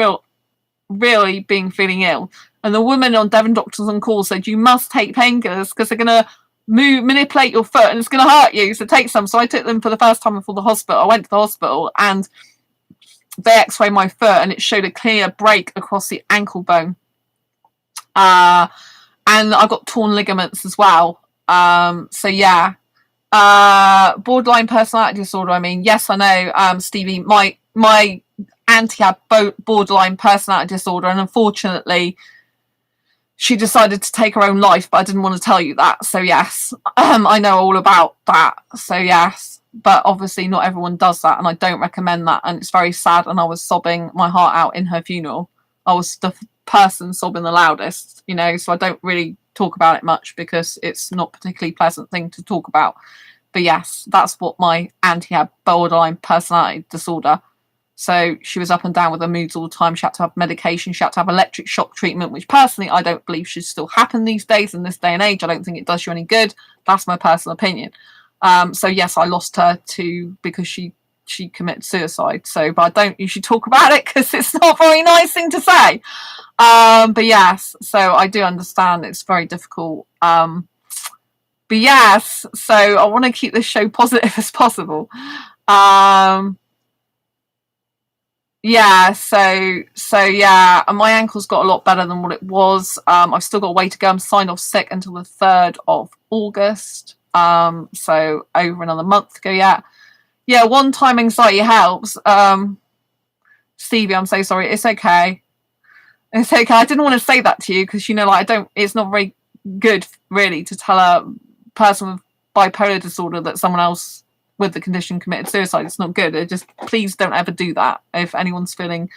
really feeling ill. And the woman on Devon Doctors on Call said, you must take painkillers because they're going to manipulate your foot and it's going to hurt you. So take some. So I took them for the first time before the hospital. I went to the hospital and they x-rayed my foot and it showed a clear break across the ankle bone. And I got torn ligaments as well. So yeah. Borderline personality disorder. I mean, yes, I know, Stevie, my auntie had borderline personality disorder, and unfortunately she decided to take her own life, but I didn't want to tell you that. So yes, I know all about that. So yes, but obviously not everyone does that, and I don't recommend that, and it's very sad. And I was sobbing my heart out in her funeral. I was the person sobbing the loudest, you know, so I don't really talk about it much because it's not a particularly pleasant thing to talk about. But yes, that's what my auntie had, borderline personality disorder. So she was up and down with her moods all the time. She had to have medication. She had to have electric shock treatment, which personally I don't believe should still happen these days in this day and age. I don't think it does you any good. That's my personal opinion. So yes, I lost her because she committed suicide. So, but I don't usually talk about it because it's not a very nice thing to say. But yes, so I do understand it's very difficult. But yes, so I want to keep this show positive as possible. Yeah, so yeah, and my ankle's got a lot better than what it was. I've still got a way to go. I'm signed off sick until the 3rd of August. So over another month to go. Yeah, one-time anxiety helps. Stevie, I'm so sorry. It's okay. It's okay. I didn't want to say that to you because, you know, like it's not very good really to tell a person with bipolar disorder that someone else with the condition committed suicide. It's not good. Please don't ever do that. If anyone's feeling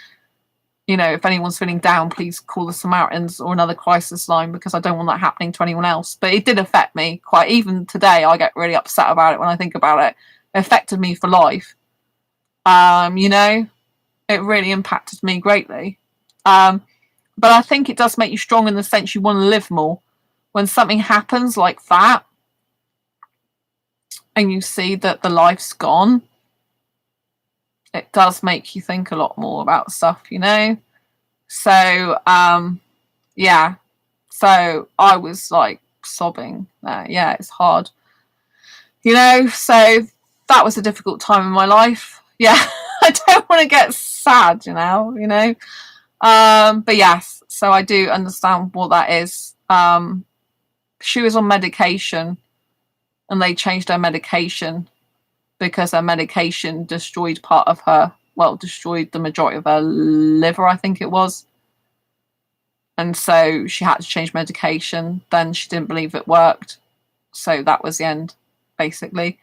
down, please call the Samaritans or another crisis line because I don't want that happening to anyone else. But it did affect me quite. Even today, I get really upset about it when I think about it. It affected me for life. You know, it really impacted me greatly. But I think it does make you strong in the sense you want to live more. When something happens like that, and you see that the life's gone, it does make you think a lot more about stuff, you know? So, yeah. So I was like sobbing. Yeah, it's hard. You know, so that was a difficult time in my life. Yeah, I don't want to get sad, you know? But yes, so I do understand what that is. She was on medication. And they changed her medication because her medication destroyed destroyed the majority of her liver, I think it was. And so she had to change medication. Then she didn't believe it worked. So that was the end, basically.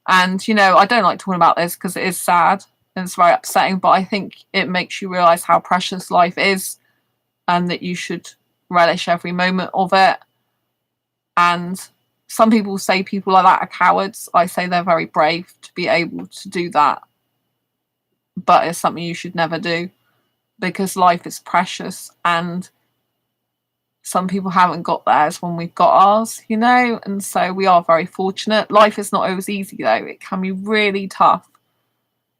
And, I don't like talking about this because it is sad and it's very upsetting, but I think it makes you realise how precious life is and that you should relish every moment of it. And some people say people like that are cowards. I say they're very brave to be able to do that. But it's something you should never do because life is precious and some people haven't got theirs when we've got ours, and so we are very fortunate. Life is not always easy, though. It can be really tough.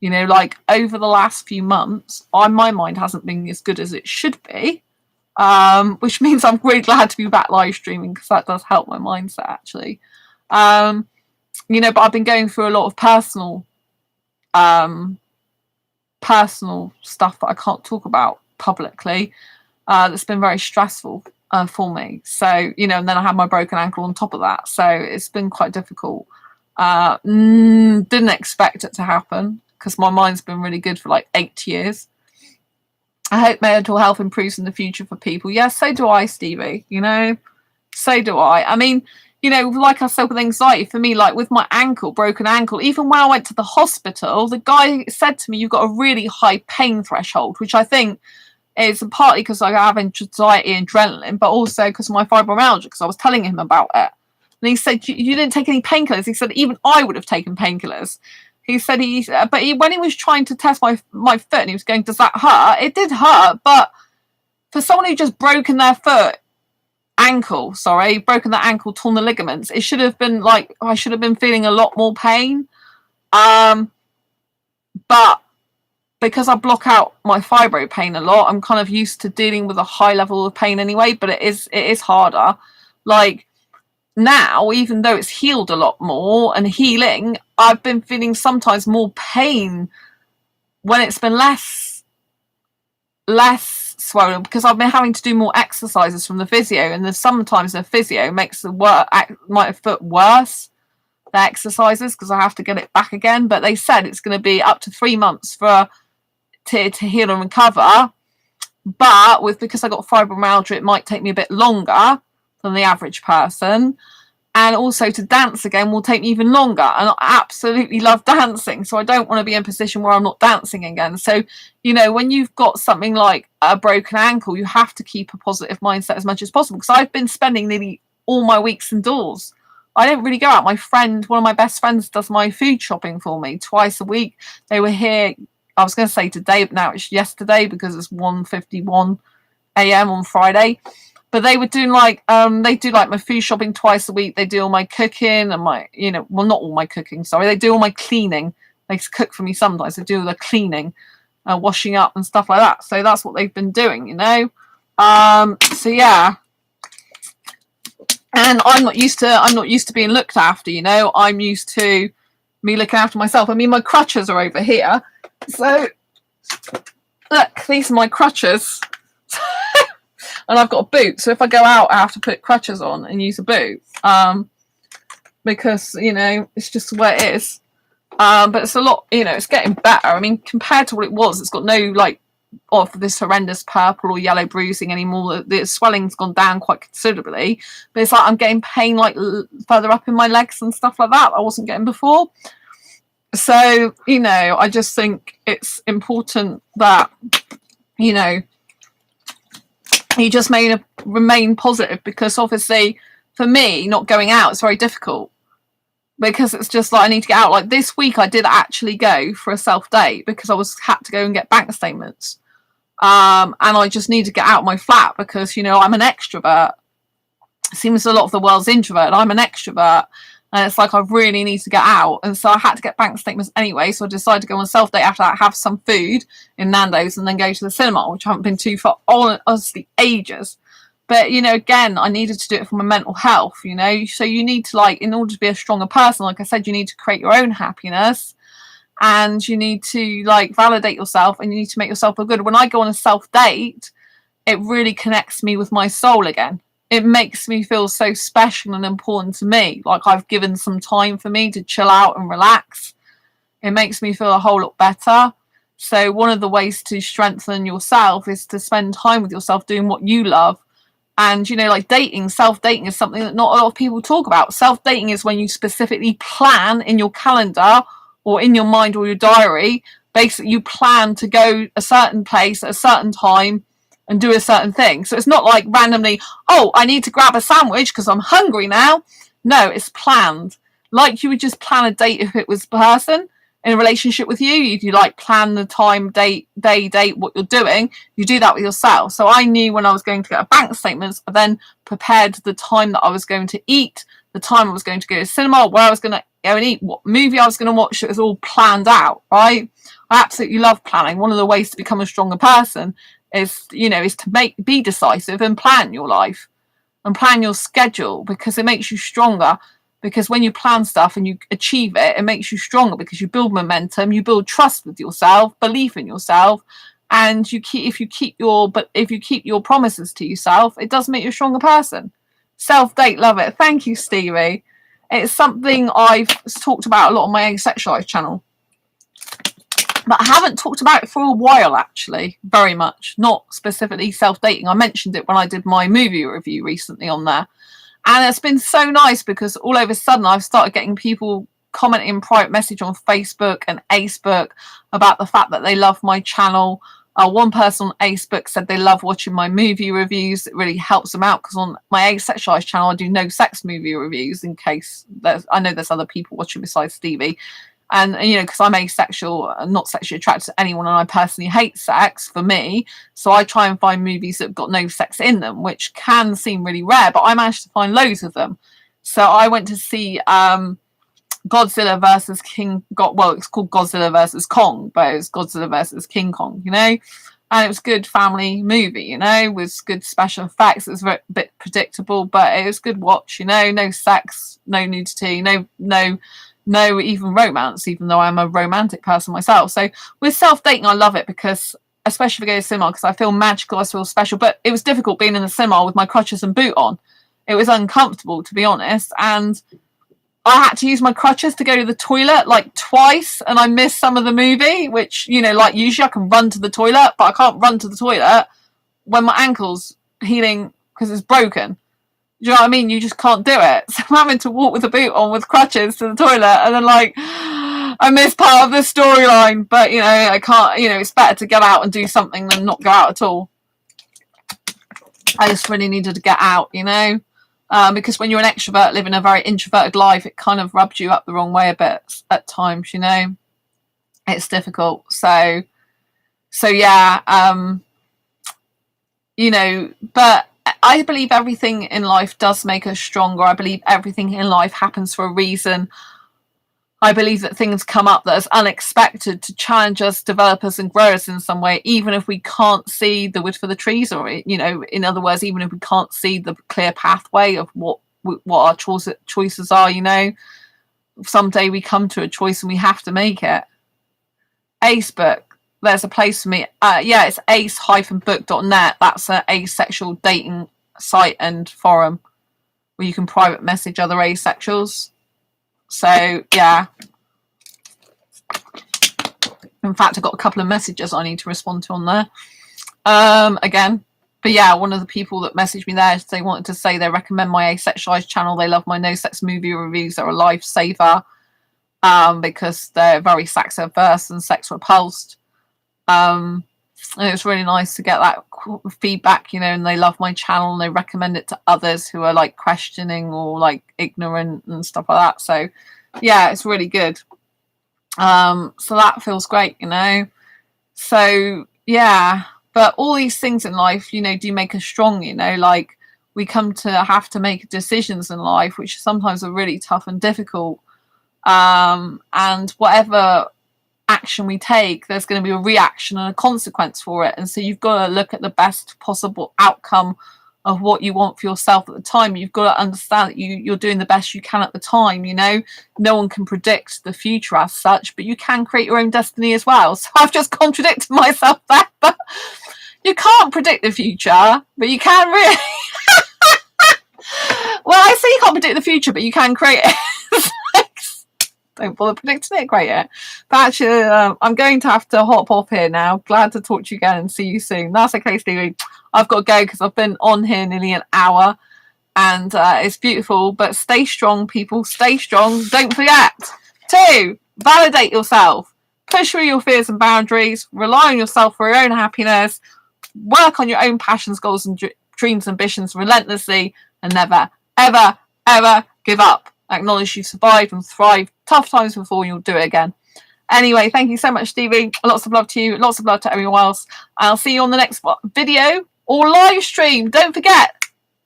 Like over the last few months, my mind hasn't been as good as it should be, which means I'm really glad to be back live streaming because that does help my mindset, actually. But I've been going through a lot of personal stuff that I can't talk about publicly. That's been very stressful for me. So, and then I had my broken ankle on top of that. So it's been quite difficult. Didn't expect it to happen because my mind's been really good for like 8 years. I hope mental health improves in the future for people. Yes, so do I, Stevie. So do I. I mean, like I said with anxiety, for me, like with my broken ankle, even when I went to the hospital, the guy said to me, you've got a really high pain threshold, which I think is partly because I have anxiety and adrenaline, but also because of my fibromyalgia, because I was telling him about it. And he said, you didn't take any painkillers. He said, even I would have taken painkillers. He said, when he was trying to test my foot and he was going, does that hurt? It did hurt, but for someone who just broken their ankle, torn the ligaments, it should have been like, I should have been feeling a lot more pain. But because I block out my fibro pain a lot, I'm kind of used to dealing with a high level of pain anyway, but it is harder. Like now, even though it's healed a lot more and healing, I've been feeling sometimes more pain when it's been less swollen because I've been having to do more exercises from the physio, and sometimes the physio makes my foot worse. The exercises because I have to get it back again, but they said it's going to be up to 3 months to heal and recover, but because I got fibromyalgia, it might take me a bit longer than the average person, and also to dance again will take me even longer, and I absolutely love dancing, so I don't want to be in a position where I'm not dancing again. So when you've got something like a broken ankle, you have to keep a positive mindset as much as possible, because I've been spending nearly all my weeks indoors. I don't really go out. One of my best friends does my food shopping for me twice a week. They were here, I was going to say today, but now it's yesterday because it's 1:51 a.m. on Friday. But they were doing they do like my food shopping twice a week. They do all my cooking and not all my cooking, sorry. They do all my cleaning. They cook for me sometimes. They do all the cleaning, washing up and stuff like that. So that's what they've been doing, So yeah. And I'm not used to being looked after, I'm used to me looking after myself. I mean, my crutches are over here. So, look, these are my crutches. And I've got a boot. So if I go out, I have to put crutches on and use a boot. Because, it's just the way it is. But it's a lot, it's getting better. I mean, compared to what it was, it's got no, of this horrendous purple or yellow bruising anymore. The swelling's gone down quite considerably. But it's like I'm getting pain, further up in my legs and stuff like that I wasn't getting before. So, I just think it's important that, you just remain positive, because obviously for me, not going out is very difficult, because it's just I need to get out. Like this week I did actually go for a self date because I had to go and get bank statements. And I just need to get out of my flat because, I'm an extrovert. It seems a lot of the world's introvert. I'm an extrovert. And it's like I really need to get out. And so I had to get bank statements anyway. So I decided to go on a self date after that, have some food in Nando's and then go to the cinema, which I haven't been to for honestly ages. But, again, I needed to do it for my mental health, So you need to, in order to be a stronger person, like I said, you need to create your own happiness. And you need to, validate yourself, and you need to make yourself feel good. When I go on a self date, it really connects me with my soul again. It makes me feel so special and important to me. Like I've given some time for me to chill out and relax. It makes me feel a whole lot better. So one of the ways to strengthen yourself is to spend time with yourself doing what you love. And, you know, like dating, self-dating is something that not a lot of people talk about. Self-dating is when you specifically plan in your calendar or in your mind or your diary. Basically, you plan to go a certain place at a certain time and do a certain thing. So it's not like randomly, oh, I need to grab a sandwich because I'm hungry now. No, it's planned. Like you would just plan a date if it was a person in a relationship with you. You like plan the time, date, what you're doing. You do that with yourself. So I knew when I was going to get a bank statement, I then prepared the time that I was going to eat, the time I was going to go to cinema, where I was going to go and eat, what movie I was going to watch. It was all planned out, right? I absolutely love planning. One of the ways to become a stronger person is to be decisive and plan your life and plan your schedule, because it makes you stronger. Because when you plan stuff and you achieve it, it makes you stronger, because you build momentum, you build trust with yourself, belief in yourself, and if you keep your promises to yourself, it does make you a stronger person. Self-date, love it. Thank you, Stevie. It's something I've talked about a lot on my Asexualized channel, but I haven't talked about it for a while, actually, very much. Not specifically self-dating. I mentioned it when I did my movie review recently on there. And it's been so nice, because all of a sudden I've started getting people commenting in private message on Facebook and Acebook about the fact that they love my channel. One person on Acebook said they love watching my movie reviews. It really helps them out, because on my Asexualized channel I do no sex movie reviews, in case I know there's other people watching besides Stevie. And, because I'm asexual and not sexually attracted to anyone, and I personally hate sex for me, so I try and find movies that have got no sex in them, which can seem really rare, but I managed to find loads of them. So I went to see Godzilla versus it's called Godzilla versus Kong, but it was Godzilla versus King Kong, and it was a good family movie, with good special effects. It was a bit predictable, but it was a good watch, no sex, no nudity, no even romance, even though I'm a romantic person myself. So with self-dating, I love it, because especially if I go to cinema, because I feel magical, I feel special. But it was difficult being in the cinema with my crutches and boot on. It was uncomfortable, to be honest, and I had to use my crutches to go to the toilet like twice, and I missed some of the movie, which, like usually I can run to the toilet, but I can't run to the toilet when my ankle's healing because it's broken. Do you know what I mean? You just can't do it. So I'm having to walk with a boot on with crutches to the toilet, and then I missed part of the storyline. But I can't. It's better to get out and do something than not go out at all. I just really needed to get out, because when you're an extrovert living a very introverted life, it kind of rubs you up the wrong way a bit at times. It's difficult. So yeah. But I believe everything in life does make us stronger. I believe everything in life happens for a reason. I believe that things come up that is unexpected to challenge us, develop us, and grow us in some way, even if we can't see the wood for the trees, or, in other words, even if we can't see the clear pathway of what our choices are, Someday we come to a choice and we have to make it. Acebook. There's a place for me. It's ace-book.net. That's an asexual dating site and forum where you can private message other asexuals. So, yeah. In fact, I've got a couple of messages I need to respond to on there. Again. But yeah, one of the people that messaged me there, they wanted to say they recommend my Asexualized channel. They love my no sex movie reviews. They're a lifesaver. Because they're very sex averse and sex repulsed. And it's really nice to get that feedback, and they love my channel and they recommend it to others who are like questioning or like ignorant and stuff like that. So yeah, it's really good. So that feels great, So yeah, but all these things in life, do make us strong, like we come to have to make decisions in life, which sometimes are really tough and difficult. And whatever action we take, there's going to be a reaction and a consequence for it. And so you've got to look at the best possible outcome of what you want for yourself at the time. You've got to understand that you're doing the best you can at the time. No one can predict the future as such, but you can create your own destiny as well. So I've just contradicted myself there, but you can't predict the future, but you can really well, I say you can't predict the future, but you can create it. Don't bother predicting it quite yet. But actually, I'm going to have to hop off here now. Glad to talk to you again and see you soon. That's okay, Stevie. I've got to go because I've been on here nearly an hour. And it's beautiful. But stay strong, people. Stay strong. Don't forget to validate yourself. Push through your fears and boundaries. Rely on yourself for your own happiness. Work on your own passions, goals, and dreams, ambitions relentlessly. And never, ever, ever give up. Acknowledge you've survived and thrived tough times before, and you'll do it again. Anyway, thank you so much, Stevie. Lots of love to you. Lots of love to everyone else. I'll see you on the next video or live stream. Don't forget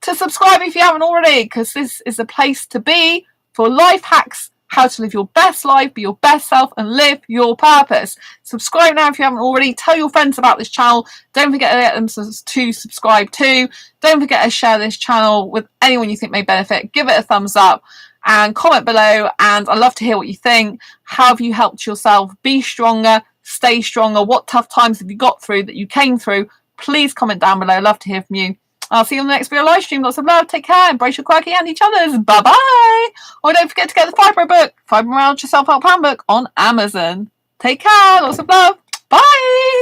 to subscribe if you haven't already, because this is the place to be for life hacks, how to live your best life, be your best self, and live your purpose. Subscribe now if you haven't already. Tell your friends about this channel. Don't forget to get them to subscribe too. Don't forget to share this channel with anyone you think may benefit. Give it a thumbs up and comment below. And I'd love to hear what you think. How have you helped yourself be stronger, stay stronger? What tough times have you got through that you came through? Please comment down below. I'd love to hear from you. I'll see you on the next video live stream. Lots of love. Take care. Embrace your quirky and each other's. Bye-bye. Oh, don't forget to get the Fibro book, Fibromyalgia Self-Help Handbook on Amazon. Take care. Lots of love. Bye.